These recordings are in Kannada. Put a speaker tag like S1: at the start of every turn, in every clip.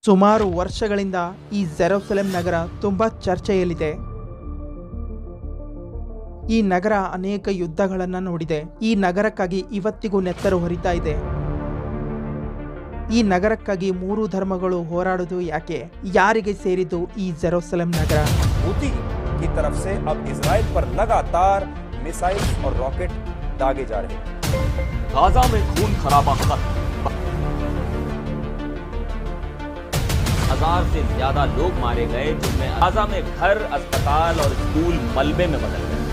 S1: ಸುಮಾರು ವರ್ಷಗಳಿಂದ ಈ ಜೆರುಸಲೆಂ ನಗರ ತುಂಬಾ ಚರ್ಚೆಯಲ್ಲಿದೆ. ಈ ನಗರ ಅನೇಕ ಯುದ್ಧಗಳನ್ನು ನೋಡಿದೆ. ಈ ನಗರಕ್ಕಾಗಿ ಇವತ್ತಿಗೂ ನೆತ್ತರು ಹೊರಿತಾ ಇದೆ. ಈ ನಗರಕ್ಕಾಗಿ ಮೂರು ಧರ್ಮಗಳು ಹೋರಾಡುವುದು ಯಾಕೆ? ಯಾರಿಗೆ ಸೇರಿದ್ದು ಈ ಜೆರುಸಲೆಂ ನಗರ?
S2: हूती की तरफ से अब इजराइल पर लगातार मिसाइल और रॉकेट दागे जा रहे हैं।
S3: गाजा में खून खराबा खत्म, 1000 से ज्यादा लोग मारे गए, जिनमें गाजा में घर, अस्पताल और स्कूल मलबे में बदल गए।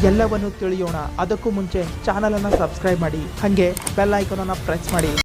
S1: ಎಲ್ಲವನ್ನು ತಿಳಿಯೋಣ. ಅದಕ್ಕೂ ಮುಂಚೆ ಚಾನಲ್ ಅನ್ನು ಸಬ್ಸ್ಕ್ರೈಬ್ ಮಾಡಿ, ಹಾಗೆ ಬೆಲ್ ಐಕಾನ್ ಅನ್ನು ಪ್ರೆಸ್ ಮಾಡಿ.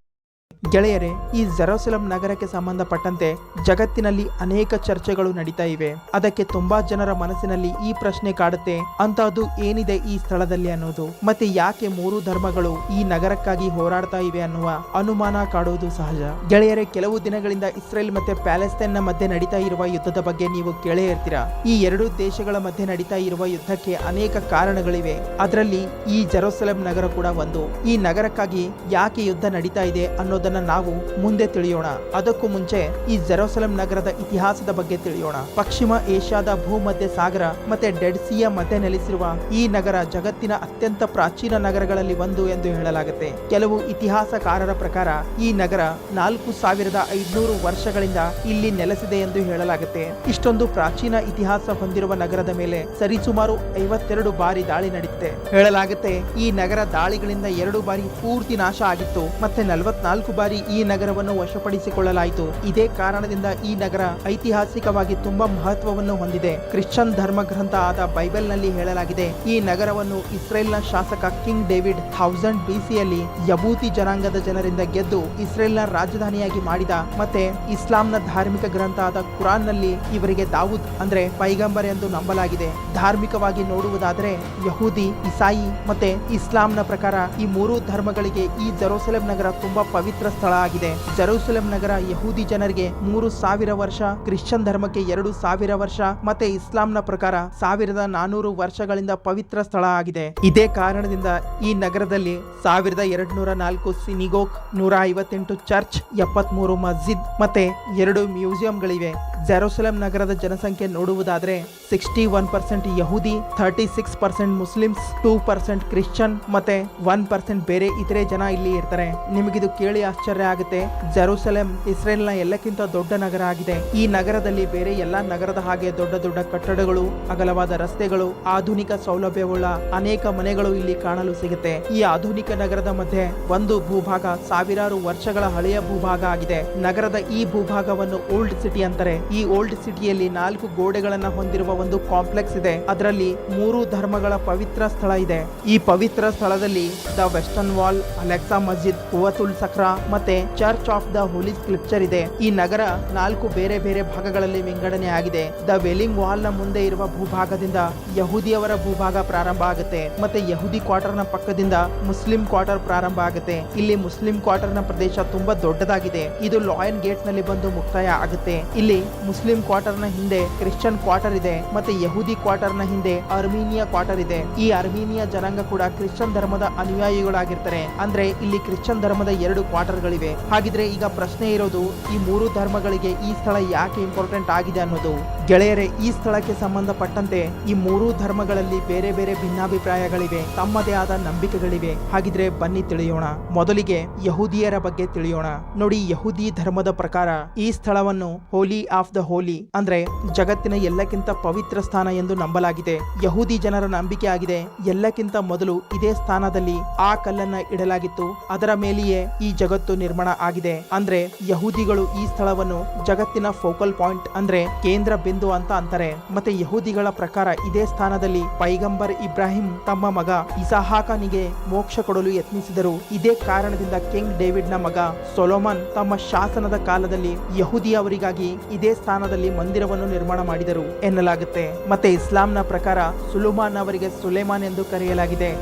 S1: ಗೆಳೆಯರೇ, ಈ ಜೆರುಸಲೆಂ ನಗರಕ್ಕೆ ಸಂಬಂಧಪಟ್ಟಂತೆ ಜಗತ್ತಿನಲ್ಲಿ ಅನೇಕ ಚರ್ಚೆಗಳು ನಡೀತಾ ಇವೆ. ಅದಕ್ಕೆ ತುಂಬಾ ಜನರ ಮನಸ್ಸಿನಲ್ಲಿ ಈ ಪ್ರಶ್ನೆ ಕಾಡುತ್ತೆ, ಅಂತಹದ್ದು ಏನಿದೆ ಈ ಸ್ಥಳದಲ್ಲಿ ಅನ್ನೋದು, ಮತ್ತೆ ಯಾಕೆ ಮೂರು ಧರ್ಮಗಳು ಈ ನಗರಕ್ಕಾಗಿ ಹೋರಾಡ್ತಾ ಇವೆ ಅನ್ನುವ ಅನುಮಾನ ಕಾಡುವುದು ಸಹಜ. ಗೆಳೆಯರೇ, ಕೆಲವು ದಿನಗಳಿಂದ ಇಸ್ರೇಲ್ ಮತ್ತೆ ಪ್ಯಾಲೆಸ್ತೈನ್ ನ ಮಧ್ಯೆ ನಡೀತಾ ಇರುವ ಯುದ್ಧದ ಬಗ್ಗೆ ನೀವು ಕೇಳೇ ಇರ್ತೀರಾ. ಈ ಎರಡು ದೇಶಗಳ ಮಧ್ಯೆ ನಡೀತಾ ಇರುವ ಯುದ್ಧಕ್ಕೆ ಅನೇಕ ಕಾರಣಗಳಿವೆ. ಅದರಲ್ಲಿ ಈ ಜೆರುಸಲೆಂ ನಗರ ಕೂಡ ಒಂದು. ಈ ನಗರಕ್ಕಾಗಿ ಯಾಕೆ ಯುದ್ಧ ನಡೀತಾ ಇದೆ ಅನ್ನೋದನ್ನ ನಾವು ಮುಂದೆ ತಿಳಿಯೋಣ. ಅದಕ್ಕೂ ಮುಂಚೆ ಈ ಜೆರುಸಲೆಂ ನಗರದ ಇತಿಹಾಸದ ಬಗ್ಗೆ ತಿಳಿಯೋಣ. ಪಶ್ಚಿಮ ಏಷ್ಯಾದ ಭೂಮಧ್ಯ ಸಾಗರ ಮತ್ತೆ ಡೆಡ್ ಸಿಯ ಮಧ್ಯೆ ನೆಲೆಸಿರುವ ಈ ನಗರ ಜಗತ್ತಿನ ಅತ್ಯಂತ ಪ್ರಾಚೀನ ನಗರಗಳಲ್ಲಿ ಒಂದು ಎಂದು ಹೇಳಲಾಗುತ್ತೆ. ಕೆಲವು ಇತಿಹಾಸಕಾರರ ಪ್ರಕಾರ ಈ ನಗರ 4500 ವರ್ಷಗಳಿಂದ ಇಲ್ಲಿ ನೆಲೆಸಿದೆ ಎಂದು ಹೇಳಲಾಗುತ್ತೆ. ಇಷ್ಟೊಂದು ಪ್ರಾಚೀನ ಇತಿಹಾಸ ಹೊಂದಿರುವ ನಗರದ ಮೇಲೆ ಸರಿಸುಮಾರು 52 ಬಾರಿ ದಾಳಿ ನಡೆದಿದೆ ಹೇಳಲಾಗುತ್ತೆ. ಈ ನಗರ ದಾಳಿಗಳಿಂದ 2 ಬಾರಿ ಪೂರ್ತಿ ನಾಶ ಆಗಿತ್ತು, ಮತ್ತೆ 44 ಬಾರಿ ಈ ನಗರವನ್ನು ವಶಪಡಿಸಿಕೊಳ್ಳಲಾಯಿತು. ಇದೇ ಕಾರಣದಿಂದ ಈ ನಗರ ಐತಿಹಾಸಿಕವಾಗಿ ತುಂಬಾ ಮಹತ್ವವನ್ನು ಹೊಂದಿದೆ. ಕ್ರಿಶ್ಚಿಯನ್ ಧರ್ಮ ಗ್ರಂಥ ಆದ ಬೈಬಲ್ ನಲ್ಲಿ ಹೇಳಲಾಗಿದೆ, ಈ ನಗರವನ್ನು ಇಸ್ರೇಲ್ನ ಶಾಸಕ ಕಿಂಗ್ ಡೇವಿಡ್ 1000 BCಯಲ್ಲಿ ಯಬೂತಿ ಜನಾಂಗದ ಜನರಿಂದ ಗೆದ್ದು ಇಸ್ರೇಲ್ನ ರಾಜಧಾನಿಯಾಗಿ ಮಾಡಿದ. ಮತ್ತೆ ಇಸ್ಲಾಂನ ಧಾರ್ಮಿಕ ಗ್ರಂಥ ಆದ ಕುರಾನ್ ನಲ್ಲಿ ಇವರಿಗೆ ದಾವೂದ್ ಅಂದ್ರೆ ಪೈಗಂಬರ್ ಎಂದು ನಂಬಲಾಗಿದೆ. ಧಾರ್ಮಿಕವಾಗಿ ನೋಡುವುದಾದರೆ ಯಹೂದಿ, ಇಸಾಯಿ ಮತ್ತೆ ಇಸ್ಲಾಂನ ಪ್ರಕಾರ ಈ ಮೂರು ಧರ್ಮಗಳಿಗೆ ಈ ಜೆರುಸಲೆಂ ನಗರ ತುಂಬಾ ಪವಿತ್ರ ಸ್ಥಳ ಆಗಿದೆ. ಜೆರುಸಲೆಂ ನಗರ ಯಹೂದಿ ಜನರಿಗೆ 3000 ವರ್ಷ, ಕ್ರಿಶ್ಚಿಯನ್ ಧರ್ಮಕ್ಕೆ 2000 ವರ್ಷ, ಮತ್ತೆ ಇಸ್ಲಾಂನ ಪ್ರಕಾರ 1400 ವರ್ಷಗಳಿಂದ ಪವಿತ್ರ ಸ್ಥಳ ಆಗಿದೆ. ಇದೇ ಕಾರಣದಿಂದ ಈ ನಗರದಲ್ಲಿ 1204 ಸಿನಿಗೋಗ್, 158 ಚರ್ಚ್, 73 ಮಸ್ಜಿದ್ ಮತ್ತೆ 2 ಮ್ಯೂಸಿಯಂಗಳಿವೆ. ಜೆರುಸಲೆಂ ನಗರದ ಜನಸಂಖ್ಯೆ ನೋಡುವುದಾದ್ರೆ 61% ಯಹೂದಿ, 36% ಮುಸ್ಲಿಮ್ಸ್, 2% ಕ್ರಿಶ್ಚಿಯನ್ ಮತ್ತೆ 1% ಬೇರೆ ಇತರೆ ಜನ ಇಲ್ಲಿ ಇರ್ತಾರೆ. ನಿಮಗಿದು ಕೇಳಿ ಆಶ್ಚರ್ಯ ಆಗುತ್ತೆ. ಜೆರುಸಲೆಂ ಇಸ್ರೇಲ್ನ ಎಲ್ಲಕ್ಕಿಂತ ದೊಡ್ಡ ನಗರ ಆಗಿದೆ. ಈ ನಗರದಲ್ಲಿ ಬೇರೆ ಎಲ್ಲಾ ನಗರದ ಹಾಗೆ ದೊಡ್ಡ ದೊಡ್ಡ ಕಟ್ಟಡಗಳು, ಅಗಲವಾದ ರಸ್ತೆಗಳು, ಆಧುನಿಕ ಸೌಲಭ್ಯವುಳ್ಳ ಅನೇಕ ಮನೆಗಳು ಇಲ್ಲಿ ಕಾಣಲು ಸಿಗುತ್ತೆ. ಈ ಆಧುನಿಕ ನಗರದ ಮಧ್ಯೆ ಒಂದು ಭೂಭಾಗ ಸಾವಿರಾರು ವರ್ಷಗಳ ಹಳೆಯ ಭೂಭಾಗ ಆಗಿದೆ. ನಗರದ ಈ ಭೂಭಾಗವನ್ನು ಓಲ್ಡ್ ಸಿಟಿ ಅಂತಾರೆ. ಈ ಓಲ್ಡ್ ಸಿಟಿಯಲ್ಲಿ 4 ಗೋಡೆಗಳನ್ನ ಹೊಂದಿರುವ ಒಂದು ಕಾಂಪ್ಲೆಕ್ಸ್ ಇದೆ. ಅದರಲ್ಲಿ 3 ಧರ್ಮಗಳ ಪವಿತ್ರ ಸ್ಥಳ ಇದೆ. ಈ ಪವಿತ್ರ ಸ್ಥಳದಲ್ಲಿ ದ ವೆಸ್ಟರ್ನ್ ವಾಲ್, ಅಲೆಕ್ಸಾ ಮಸ್ಜಿದ್, ಕುವತುಲ್ ಸಕ್ರಾ ಮತ್ತೆ Church of the Holi Scripture ಇದೆ. ಈ ನಗರ 4 ಬೇರೆ ಬೇರೆ ಭಾಗಗಳಲ್ಲಿ ವಿಂಗಡಣೆ ಆಗಿದೆ. ದ ವೆಲಿಂಗ್ ವಾಲ್ ನ ಮುಂದೆ ಇರುವ ಭೂಭಾಗದಿಂದ ಯಹೂದಿಯವರ ಭೂಭಾಗ ಪ್ರಾರಂಭ ಆಗುತ್ತೆ, ಮತ್ತೆ ಯಹೂದಿ ಕ್ವಾರ್ಟರ್ ನ ಪಕ್ಕದಿಂದ ಮುಸ್ಲಿಂ ಕ್ವಾರ್ಟರ್ ಪ್ರಾರಂಭ ಆಗುತ್ತೆ. ಇಲ್ಲಿ ಮುಸ್ಲಿಂ ಕ್ವಾರ್ಟರ್ ನ ಪ್ರದೇಶ ತುಂಬಾ ದೊಡ್ಡದಾಗಿದೆ. ಇದು ಲಾಯನ್ ಗೇಟ್ ನಲ್ಲಿ ಬಂದು ಮುಕ್ತಾಯ ಆಗುತ್ತೆ. ಇಲ್ಲಿ ಮುಸ್ಲಿಂ ಕ್ವಾರ್ಟರ್ ನ ಹಿಂದೆ ಕ್ರಿಶ್ಚಿಯನ್ ಕ್ವಾರ್ಟರ್ ಇದೆ, ಮತ್ತೆ ಯಹೂದಿ ಕ್ವಾರ್ಟರ್ ನ ಹಿಂದೆ ಅರ್ಮೇನಿಯಾ ಕ್ವಾರ್ಟರ್ ಇದೆ. ಈ ಅರ್ಮೇನಿಯಾ ಜನಾಂಗ ಕೂಡ ಕ್ರಿಶ್ಚಿಯನ್ ಧರ್ಮದ ಅನುಯಾಯಿಗಳಾಗಿರ್ತಾರೆ. ಅಂದ್ರೆ ಇಲ್ಲಿ ಕ್ರಿಶ್ಚಿಯನ್ ಧರ್ಮದ 2 ಕ್ವಾರ್ಟರ್ ಗಳಿವೆ. ಹಾಗಿದ್ರೆ ಈಗ ಪ್ರಶ್ನೆ ಇರೋದು, ಈ 3 ಧರ್ಮಗಳಿಗೆ ಈ ಸ್ಥಳ ಯಾಕೆ ಇಂಪಾರ್ಟೆಂಟ್ ಆಗಿದೆ ಅನ್ನೋದು. ಗೆಳೆಯರೇ, ಈ ಸ್ಥಳಕ್ಕೆ ಸಂಬಂಧಪಟ್ಟಂತೆ ಈ 3 ಧರ್ಮಗಳಲ್ಲಿ ಬೇರೆ ಬೇರೆ ಭಿನ್ನಾಭಿಪ್ರಾಯಗಳಿವೆ, ತಮ್ಮದೇ ಆದ ನಂಬಿಕೆಗಳಿವೆ. ಹಾಗಿದ್ರೆ ಬನ್ನಿ ತಿಳಿಯೋಣ. ಮೊದಲಿಗೆ ಯಹೂದಿಯರ ಬಗ್ಗೆ ತಿಳಿಯೋಣ. ನೋಡಿ, ಯಹೂದಿ ಧರ್ಮದ ಪ್ರಕಾರ ಈ ಸ್ಥಳವನ್ನು ಹೋಲಿ ಆಫ್ ದ ಹೋಲಿ ಅಂದ್ರೆ ಜಗತ್ತಿನ ಎಲ್ಲಕ್ಕಿಂತ ಪವಿತ್ರ ಸ್ಥಾನ ಎಂದು ನಂಬಲಾಗಿದೆ. ಯಹೂದಿ ಜನರ ನಂಬಿಕೆ ಆಗಿದೆ, ಎಲ್ಲಕ್ಕಿಂತ ಮೊದಲು ಇದೇ ಸ್ಥಾನದಲ್ಲಿ ಆ ಕಲ್ಲನ್ನ ಇಡಲಾಗಿತ್ತು, ಅದರ ಮೇಲೆಯೇ ಈ ಜಗತ್ತು ನಿರ್ಮಾಣ ಆಗಿದೆ. ಅಂದ್ರೆ ಯಹೂದಿಗಳು ಈ ಸ್ಥಳವನ್ನು ಜಗತ್ತಿನ ಫೋಕಲ್ ಪಾಯಿಂಟ್ ಅಂದ್ರೆ ಕೇಂದ್ರ ಬಿಂದು ಅಂತ ಅಂತಾರೆ. ಮತ್ತೆ ಯಹೂದಿಗಳ ಪ್ರಕಾರ ಇದೇ ಸ್ಥಾನದಲ್ಲಿ ಪೈಗಂಬರ್ ಇಬ್ರಾಹಿಂ ತಮ್ಮ ಮಗ ಇಸಾಹಾಕನಿಗೆ ಮೋಕ್ಷ ಕೊಡಲು ಯತ್ನಿಸಿದರು. ಇದೇ ಕಾರಣದಿಂದ ಕಿಂಗ್ ಡೇವಿಡ್ ನ ಮಗ ಸೊಲೊಮನ್ ತಮ್ಮ ಶಾಸನದ ಕಾಲದಲ್ಲಿ ಯಹೂದಿಯವರಿಗಾಗಿ ಇದೇ ಸ್ಥಾನದಲ್ಲಿ ಮಂದಿರವನ್ನು ನಿರ್ಮಾಣ ಮಾಡಿದರು ಎನ್ನಲಾಗುತ್ತೆ. ಮತ್ತೆ ಇಸ್ಲಾಂನ ಪ್ರಕಾರ ಸುಲೈಮಾನ್ ಅವರಿಗೆ ಸುಲೇಮಾನ್ ಎಂದು ಕರೆಯಲಾಗಿದೆ.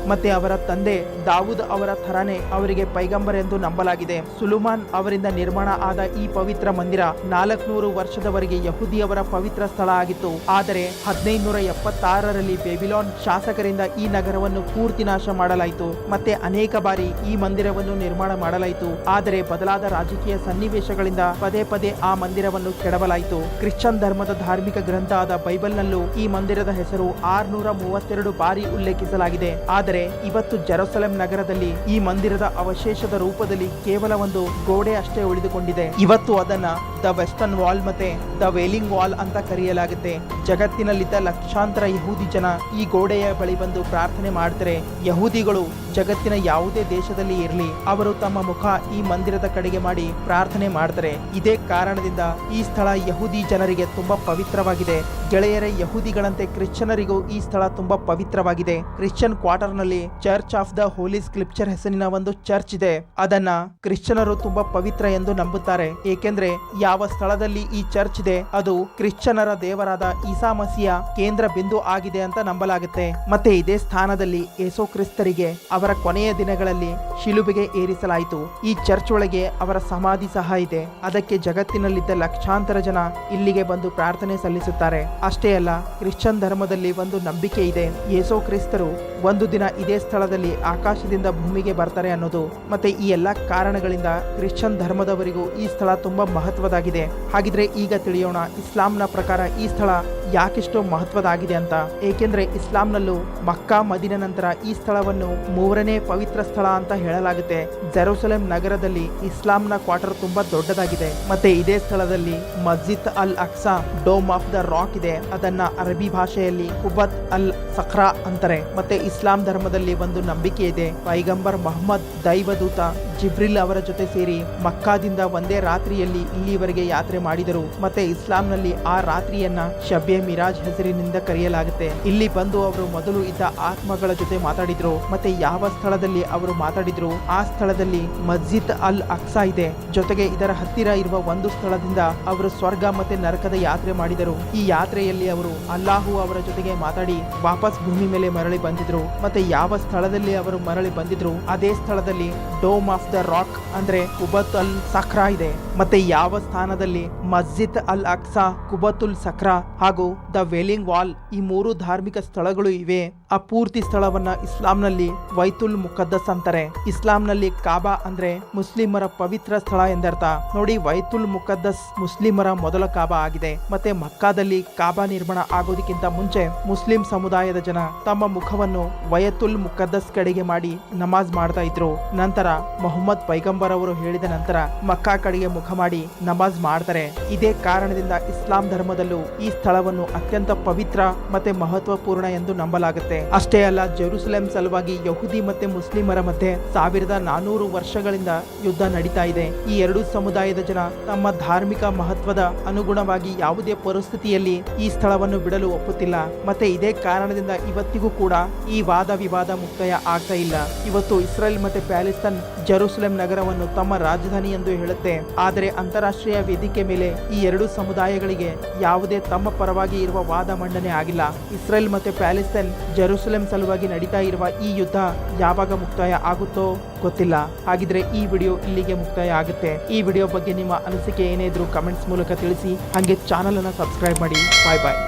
S1: ಮತ್ತೆ ಅವರ ತಂದೆ ದಾವೂದ್ ಅವರ ಥರಾನೆ ಅವರಿಗೆ ಪೈಗಂಬರ್ ಎಂದು ನಂಬಲಾಗಿದೆ. ಸುಲೈಮಾನ್ ಅವರಿಂದ ನಿರ್ಮಾಣ ಆದ ಈ ಪವಿತ್ರ ಮಂದಿರ 400 ವರ್ಷದವರೆಗೆ ಯಹೂದಿಯವರ ಪವಿತ್ರ ಪವಿತ್ರ ಸ್ಥಳ ಆಗಿತ್ತು. ಆದರೆ 1576ರಲ್ಲಿ ಬೆಬಿಲಾನ್ ಶಾಸಕರಿಂದ ಈ ನಗರವನ್ನು ಪೂರ್ತಿ ನಾಶ ಮಾಡಲಾಯಿತು. ಮತ್ತೆ ಅನೇಕ ಬಾರಿ ಈ ಮಂದಿರವನ್ನು ನಿರ್ಮಾಣ ಮಾಡಲಾಯಿತು. ಆದರೆ ಬದಲಾದ ರಾಜಕೀಯ ಸನ್ನಿವೇಶಗಳಿಂದ ಪದೇ ಪದೇ ಆ ಮಂದಿರವನ್ನು ಕೆಡವಲಾಯಿತು. ಕ್ರಿಶ್ಚಿಯನ್ ಧರ್ಮದ ಧಾರ್ಮಿಕ ಗ್ರಂಥ ಆದ ಬೈಬಲ್ನಲ್ಲೂ ಈ ಮಂದಿರದ ಹೆಸರು 632 ಬಾರಿ ಉಲ್ಲೇಖಿಸಲಾಗಿದೆ. ಆದರೆ ಇವತ್ತು ಜೆರುಸಲೆಂ ನಗರದಲ್ಲಿ ಈ ಮಂದಿರದ ಅವಶೇಷದ ರೂಪದಲ್ಲಿ ಕೇವಲ ಒಂದು ಗೋಡೆ ಅಷ್ಟೇ ಉಳಿದುಕೊಂಡಿದೆ. ಇವತ್ತು ಅದನ್ನ ದ ವೆಸ್ಟರ್ನ್ ವಾಲ್ ಮತ್ತೆ ದ ವೇಲಿಂಗ್ ವಾಲ್ ಅಂತ ಕರೆಯಲಾಗುತ್ತೆ. ಜಗತ್ತಿನಲ್ಲಿದ್ದ ಲಕ್ಷಾಂತರ ಯಹೂದಿ ಜನ ಈ ಗೋಡೆಯ ಬಳಿ ಬಂದು ಪ್ರಾರ್ಥನೆ ಮಾಡ್ತಾರೆ. ಯಹೂದಿಗಳು ಜಗತ್ತಿನ ಯಾವುದೇ ದೇಶದಲ್ಲಿ ಇರಲಿ, ಅವರು ತಮ್ಮ ಮುಖ ಈ ಮಂದಿರದ ಕಡೆಗೆ ಮಾಡಿ ಪ್ರಾರ್ಥನೆ ಮಾಡ್ತಾರೆ. ಇದೇ ಕಾರಣದಿಂದ ಈ ಸ್ಥಳ ಯಹೂದಿ ಜನರಿಗೆ ತುಂಬಾ ಪವಿತ್ರವಾಗಿದೆ. ಗೆಳೆಯರೇ, ಯಹೂದಿಗಳಂತೆ ಕ್ರಿಶ್ಚಿಯನರಿಗೂ ಈ ಸ್ಥಳ ತುಂಬಾ ಪವಿತ್ರವಾಗಿದೆ. ಕ್ರಿಶ್ಚಿಯನ್ ಕ್ವಾರ್ಟರ್ ನಲ್ಲಿ church of the Holi scripture ಹೆಸರಿನ ಒಂದು ಚರ್ಚ್ ಇದೆ. ಅದನ್ನ ಕ್ರಿಶ್ಚಿಯನರು ತುಂಬಾ ಪವಿತ್ರ ಎಂದು ನಂಬುತ್ತಾರೆ. ಏಕೆಂದ್ರೆ ಯಾವ ಸ್ಥಳದಲ್ಲಿ ಈ ಚರ್ಚ್ ಇದೆ ಅದು ಕ್ರಿಶ್ಚಿಯನರ ದೇವರಾದ ಈಸಾ ಮಸಿಯ ಕೇಂದ್ರ ಬಿಂದು ಆಗಿದೆ ಅಂತ ನಂಬಲಾಗುತ್ತೆ. ಮತ್ತೆ ಇದೇ ಸ್ಥಾನದಲ್ಲಿ ಯೇಸು ಕ್ರಿಸ್ತರಿಗೆ ಅವರ ಕೊನೆಯ ದಿನಗಳಲ್ಲಿ ಶಿಲುಬೆಗೆ ಏರಿಸಲಾಯಿತು. ಈ ಚರ್ಚ್ ಒಳಗೆ ಅವರ ಸಮಾಧಿ ಸಹ ಇದೆ. ಅದಕ್ಕೆ ಜಗತ್ತಿನಲ್ಲಿದ್ದ ಲಕ್ಷಾಂತರ ಜನ ಇಲ್ಲಿಗೆ ಬಂದು ಪ್ರಾರ್ಥನೆ ಸಲ್ಲಿಸುತ್ತಾರೆ. ಅಷ್ಟೇ ಅಲ್ಲ, ಕ್ರಿಶ್ಚಿಯನ್ ಧರ್ಮದಲ್ಲಿ ಒಂದು ನಂಬಿಕೆ ಇದೆ. ಯೇಸು ಕ್ರಿಸ್ತರು ಒಂದು ದಿನ ಇದೇ ಸ್ಥಳದಲ್ಲಿ ಆಕಾಶದಿಂದ ಭೂಮಿಗೆ ಬರ್ತಾರೆ ಅನ್ನೋದು. ಮತ್ತೆ ಈ ಎಲ್ಲಾ ಕಾರಣಗಳಿಂದ ಕ್ರಿಶ್ಚಿಯನ್ ಧರ್ಮದವರಿಗೂ ಈ ಸ್ಥಳ ತುಂಬಾ ಮಹತ್ವದಾಗಿದೆ. ಹಾಗಿದ್ರೆ ಈಗ ತಿಳಿಯೋಣ ಇಸ್ಲಾಂನ ಪ್ರಕಾರ ಈ ಸ್ಥಳ ಯಾಕೆಷ್ಟೋ ಮಹತ್ವದಾಗಿದೆ ಅಂತ. ಏಕೆಂದ್ರೆ ಇಸ್ಲಾಂನಲ್ಲೂ ಮಕ್ಕಾ ಮದೀನಾ ನಂತರ ಈ ಸ್ಥಳವನ್ನು ಮೂರನೇ ಪವಿತ್ರ ಸ್ಥಳ ಅಂತ ಹೇಳಲಾಗುತ್ತೆ. ಜೆರುಸಲೆಂ ನಗರದಲ್ಲಿ ಇಸ್ಲಾಂನ ಕ್ವಾರ್ಟರ್ ತುಂಬಾ ದೊಡ್ಡದಾಗಿದೆ. ಮತ್ತೆ ಇದೇ ಸ್ಥಳದಲ್ಲಿ ಮಸ್ಜಿದ್ ಅಲ್ ಅಕ್ಸಾ ಡೋಮ್ ಆಫ್ ದ ರಾಕ್ ಇದೆ. ಅದನ್ನ ಅರಬಿ ಭಾಷೆಯಲ್ಲಿ ಕುಬತ್ ಅಲ್ ಸಖ್ರಾ ಅಂತಾರೆ. ಮತ್ತೆ ಇಸ್ಲಾಂ ಧರ್ಮದಲ್ಲಿ ಒಂದು ನಂಬಿಕೆ ಇದೆ. ಪೈಗಂಬರ್ ಮೊಹಮ್ಮದ್ ದೈವದೂತ ಜಿಬ್ರಿಲ್ ಅವರ ಜೊತೆ ಸೇರಿ ಮಕ್ಕಾದಿಂದ ಒಂದೇ ರಾತ್ರಿಯಲ್ಲಿ ಇಲ್ಲಿವರೆಗೆ ಯಾತ್ರೆ ಮಾಡಿದರು. ಮತ್ತೆ ಇಸ್ಲಾಂನಲ್ಲಿ ಆ ರಾತ್ರಿಯನ್ನ ಶಬ್ಬೆ ಮಿರಾಜ್ ಹೆಸರಿನಿಂದ ಕರೆಯಲಾಗುತ್ತೆ. ಇಲ್ಲಿ ಬಂದು ಅವರು ಮೊದಲು ಇದ್ದ ಆತ್ಮಗಳ ಜೊತೆ ಮಾತಾಡಿದ್ರು. ಮತ್ತೆ ಯಾವ ಸ್ಥಳದಲ್ಲಿ ಅವರು ಮಾತಾಡಿದ್ರು ಆ ಸ್ಥಳದಲ್ಲಿ ಮಸ್ಜಿದ್ ಅಲ್ ಅಕ್ಸಾ ಇದೆ. ಜೊತೆಗೆ ಇದರ ಹತ್ತಿರ ಇರುವ ಒಂದು ಸ್ಥಳದಿಂದ ಅವರು ಸ್ವರ್ಗ ಮತ್ತೆ ನರಕದ ಯಾತ್ರೆ ಮಾಡಿದರು. ಈ ಯಾತ್ರೆಯಲ್ಲಿ ಅವರು ಅಲ್ಲಾಹು ಅವರ ಜೊತೆಗೆ ಮಾತಾಡಿ ವಾಪಸ್ ಭೂಮಿ ಮೇಲೆ ಮರಳಿ ಬಂದಿದ್ರು. ಮತ್ತೆ ಯಾವ ಸ್ಥಳದಲ್ಲಿ ಅವರು ಮರಳಿ ಬಂದಿದ್ರು ಅದೇ ಸ್ಥಳದಲ್ಲಿ ಡೋಮ್ ಆಫ್ ದ ರಾಕ್ ಅಂದ್ರೆ ಕುಬತ್ ಅಲ್ ಸಖ್ರಾ ಇದೆ. ಮತ್ತೆ ಯಾವ ಸ್ಥಾನದಲ್ಲಿ ಮಸ್ಜಿದ್ ಅಲ್ ಅಕ್ಸಾ, ಕುಬತುಲ್ ಸಖ್ರಾ ಹಾಗೂ ದ ವೇಲಿಂಗ್ ವಾಲ್ ಈ ಮೂರು ಧಾರ್ಮಿಕ ಸ್ಥಳಗಳು ಇವೆ. ಆ ಪೂರ್ತಿ ಸ್ಥಳವನ್ನ ಇಸ್ಲಾಂನಲ್ಲಿ ವೈತುಲ್ ಮುಕದ್ದಸ್ ಅಂತಾರೆ. ಇಸ್ಲಾಂನಲ್ಲಿ ಕಾಬಾ ಅಂದ್ರೆ ಮುಸ್ಲಿಮರ ಪವಿತ್ರ ಸ್ಥಳ ಎಂದರ್ಥ. ನೋಡಿ, ವೈತುಲ್ ಮುಕದ್ದಸ್ ಮುಸ್ಲಿಮರ ಮೊದಲ ಕಾಬಾ ಆಗಿದೆ. ಮತ್ತೆ ಮಕ್ಕಾದಲ್ಲಿ ಕಾಬಾ ನಿರ್ಮಾಣ ಆಗೋದಕ್ಕಿಂತ ಮುಂಚೆ ಮುಸ್ಲಿಂ ಸಮುದಾಯದ ಜನ ತಮ್ಮ ಮುಖವನ್ನು ವಯತುಲ್ ಮುಕದ್ದಸ್ ಕಡೆಗೆ ಮಾಡಿ ನಮಾಜ್ ಮಾಡ್ತಾ ಇದ್ರು. ನಂತರ ಮೊಹಮ್ಮದ್ ಪೈಗಂಬರ್ ಅವರು ಹೇಳಿದ ನಂತರ ಮಕ್ಕಾ ಕಡೆಗೆ ಮುಖ ಮಾಡಿ ನಮಾಜ್ ಮಾಡ್ತಾರೆ. ಇದೇ ಕಾರಣದಿಂದ ಇಸ್ಲಾಂ ಧರ್ಮದಲ್ಲೂ ಈ ಸ್ಥಳವನ್ನು ಅತ್ಯಂತ ಪವಿತ್ರ ಮತ್ತೆ ಮಹತ್ವಪೂರ್ಣ ಎಂದು ನಂಬಲಾಗುತ್ತೆ. ಅಷ್ಟೇ ಅಲ್ಲ, ಜೆರುಸಲೆಂ ಸಲುವಾಗಿ ಯಹೂದಿ ಮತ್ತೆ ಮುಸ್ಲಿಮರ ಮಧ್ಯೆ 1400 ವರ್ಷಗಳಿಂದ ಯುದ್ಧ ನಡೀತಾ ಇದೆ. ಈ ಎರಡೂ ಸಮುದಾಯದ ಜನ ತಮ್ಮ ಧಾರ್ಮಿಕ ಮಹತ್ವದ ಅನುಗುಣವಾಗಿ ಯಾವುದೇ ಪರಿಸ್ಥಿತಿಯಲ್ಲಿ ಈ ಸ್ಥಳವನ್ನು ಬಿಡಲು ಒಪ್ಪುತ್ತಿಲ್ಲ. ಮತ್ತೆ ಇದೇ ಕಾರಣದಿಂದ ಇವತ್ತಿಗೂ ಕೂಡ ಈ ವಾದ ವಿವಾದ ಮುಕ್ತಾಯ ಆಗ್ತಾ ಇಲ್ಲ. ಇವತ್ತು ಇಸ್ರೇಲ್ ಮತ್ತೆ ಪ್ಯಾಲೆಸ್ತೈನ್ ಜೆರುಸಲೆಂ ನಗರವನ್ನು ತಮ್ಮ ರಾಜಧಾನಿ ಎಂದು ಹೇಳುತ್ತೆ. ಆದರೆ ಅಂತಾರಾಷ್ಟ್ರೀಯ ವೇದಿಕೆ ಮೇಲೆ ಈ ಎರಡು ಸಮುದಾಯಗಳಿಗೆ ಯಾವುದೇ ತಮ್ಮ ಪರವಾಗಿ ಇರುವ ವಾದ ಮಂಡನೆ ಆಗಿಲ್ಲ. ಇಸ್ರೇಲ್ ಮತ್ತೆ ಪ್ಯಾಲೆಸ್ತೈನ್ ಜೆರುಸಲೆಂ ಸಲುವಾಗಿ ನಡೀತಾ ಇರುವ ಈ ಯುದ್ಧ ಯಾವಾಗ ಮುಕ್ತಾಯ ಆಗುತ್ತೋ ಗೊತ್ತಿಲ್ಲ. ಹಾಗಿದ್ರೆ ಈ ವಿಡಿಯೋ ಇಲ್ಲಿಗೆ ಮುಕ್ತಾಯ ಆಗುತ್ತೆ. ಈ ವಿಡಿಯೋ ಬಗ್ಗೆ ನಿಮ್ಮ ಅನಿಸಿಕೆ ಏನೇ ಇದ್ರೂ ಕಮೆಂಟ್ಸ್ ಮೂಲಕ ತಿಳಿಸಿ. ಹಾಗೆ ಚಾನಲ್ ಅನ್ನು ಸಬ್ಸ್ಕ್ರೈಬ್ ಮಾಡಿ. ಬಾಯ್ ಬಾಯ್.